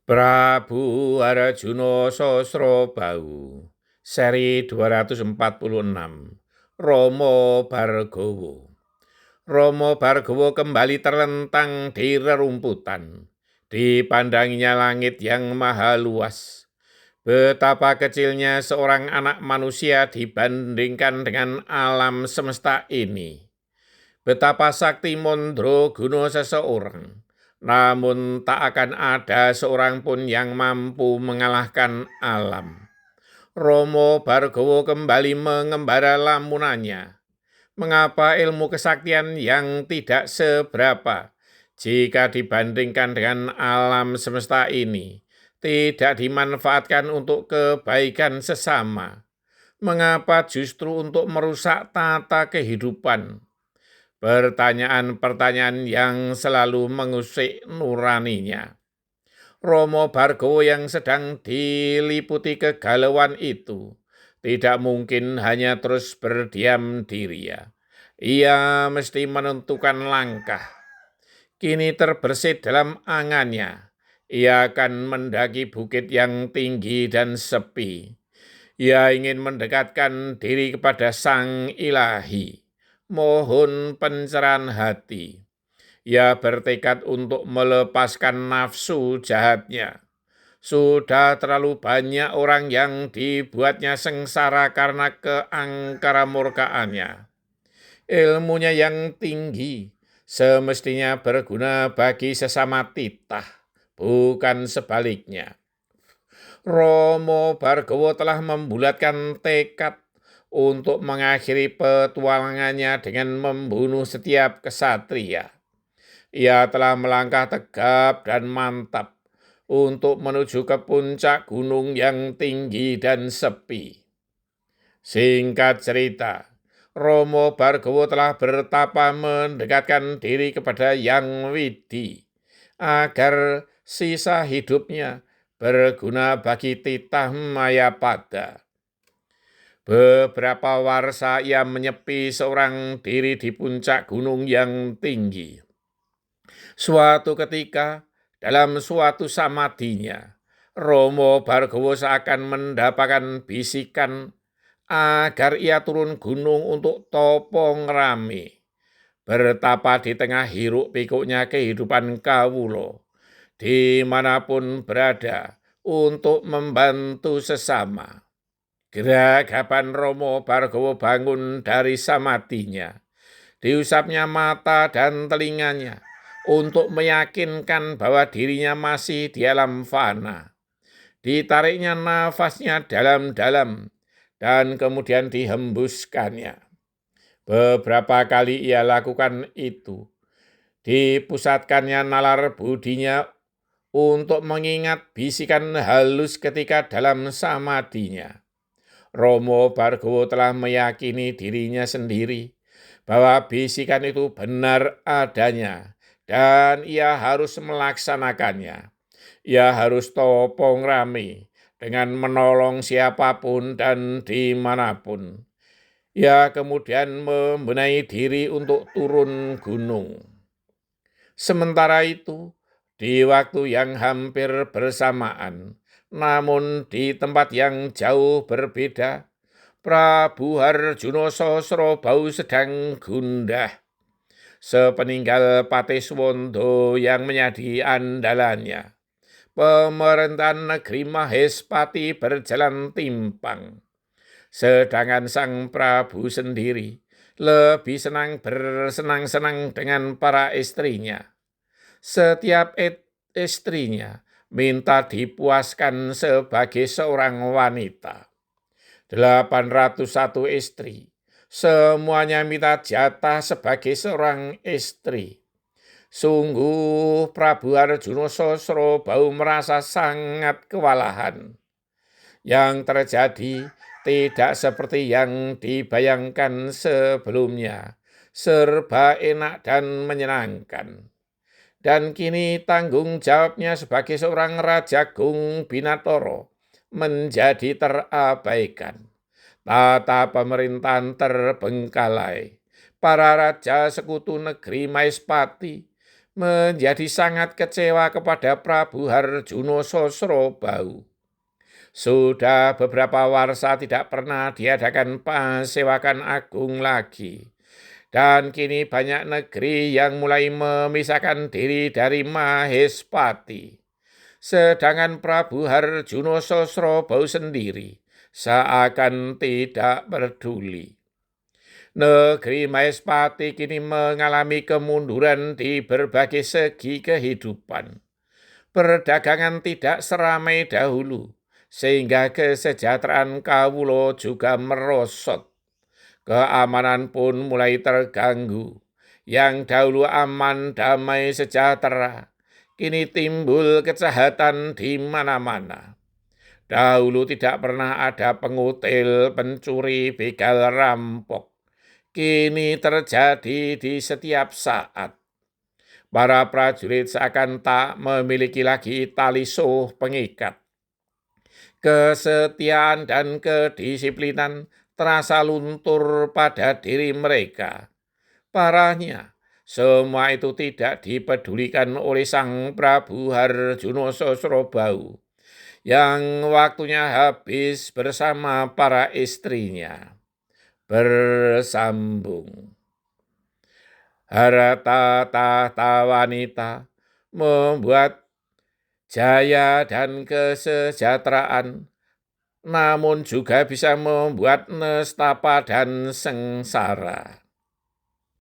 Prabu Arjuna Sosrobau seri 246 Romo Bargowo. Romo Bargowo kembali terlentang di rerumputan. Dipandanginya langit yang maha luas. Betapa kecilnya seorang anak manusia dibandingkan dengan alam semesta ini. Betapa sakti mondro guna seseorang, namun tak akan ada seorang pun yang mampu mengalahkan alam. Romo Bargowo kembali mengembara lamunannya. Mengapa ilmu kesaktian yang tidak seberapa jika dibandingkan dengan alam semesta ini tidak dimanfaatkan untuk kebaikan sesama? Mengapa justru untuk merusak tata kehidupan? Pertanyaan-pertanyaan yang selalu mengusik nuraninya. Romo Bargowo yang sedang diliputi kegalauan itu tidak mungkin hanya terus berdiam diri ya. Ia mesti menentukan langkah. Kini terbersit dalam angannya. Ia akan mendaki bukit yang tinggi dan sepi. Ia ingin mendekatkan diri kepada Sang Ilahi. Mohon pencerahan hati. Ia bertekad untuk melepaskan nafsu jahatnya. Sudah terlalu banyak orang yang dibuatnya sengsara karena keangkara murkaannya. Ilmunya yang tinggi semestinya berguna bagi sesama titah, bukan sebaliknya. Romo Bargowo telah membulatkan tekad untuk mengakhiri petualangannya dengan membunuh setiap kesatria. Ia telah melangkah tegap dan mantap untuk menuju ke puncak gunung yang tinggi dan sepi. Singkat cerita, Romo Bargowo telah bertapa mendekatkan diri kepada Yang Widi agar sisa hidupnya berguna bagi titah Mayapada. Beberapa warsa ia menyepi seorang diri di puncak gunung yang tinggi. Suatu ketika, dalam suatu samadinya, Romo Bargowo seakan mendapatkan bisikan agar ia turun gunung untuk topong rame. Bertapa di tengah hiruk pikuknya kehidupan kawulo, dimanapun berada, untuk membantu sesama. Geragapan Romo Bargowo bangun dari samadinya. Diusapnya mata dan telinganya untuk meyakinkan bahwa dirinya masih di alam fana. Ditariknya nafasnya dalam-dalam dan kemudian dihembuskannya. Beberapa kali ia lakukan itu. Dipusatkannya nalar budinya untuk mengingat bisikan halus ketika dalam samadinya. Romo Bargowo telah meyakini dirinya sendiri bahwa bisikan itu benar adanya dan ia harus melaksanakannya. Ia harus topong rame dengan menolong siapapun dan dimanapun. Ia kemudian membenahi diri untuk turun gunung. Sementara itu, di waktu yang hampir bersamaan, namun di tempat yang jauh berbeda, Prabu Arjuna Sosrobau sedang gundah. Sepeninggal Patiswondo yang menjadi andalannya, pemerintahan negeri Mahespati berjalan timpang. Sedangkan Sang Prabu sendiri lebih senang bersenang-senang dengan para istrinya. Setiap istrinya minta dipuaskan sebagai seorang wanita. 801 istri, semuanya minta jatah sebagai seorang istri. Sungguh Prabu Arjuna Sosrobau merasa sangat kewalahan. Yang terjadi tidak seperti yang dibayangkan sebelumnya, serba enak dan menyenangkan. Dan kini tanggung jawabnya sebagai seorang Raja Gung Binatoro menjadi terabaikan. Tata pemerintahan terbengkalai. Para raja sekutu negeri Maespati menjadi sangat kecewa kepada Prabu Harjuno Sosrobau. Sudah beberapa warsa tidak pernah diadakan pasewakan agung lagi. Dan kini banyak negeri yang mulai memisahkan diri dari Mahespati. Sedangkan Prabu Harjuno Sosrobau sendiri seakan tidak peduli. Negeri Mahespati kini mengalami kemunduran di berbagai segi kehidupan. Perdagangan tidak seramai dahulu, sehingga kesejahteraan kawulo juga merosot. Keamanan pun mulai terganggu. Yang dahulu aman, damai, sejahtera, kini timbul kejahatan di mana-mana. Dahulu tidak pernah ada pengutil, pencuri, begal, rampok. Kini terjadi di setiap saat. Para prajurit seakan tak memiliki lagi tali suh pengikat. Kesetiaan dan kedisiplinan terasa luntur pada diri mereka. Parahnya, semua itu tidak dipedulikan oleh Sang Prabu Harjuno Sosrobau yang waktunya habis bersama para istrinya. Bersambung. Harta tahta wanita membuat jaya dan kesejahteraan, namun juga bisa membuat nestapa dan sengsara.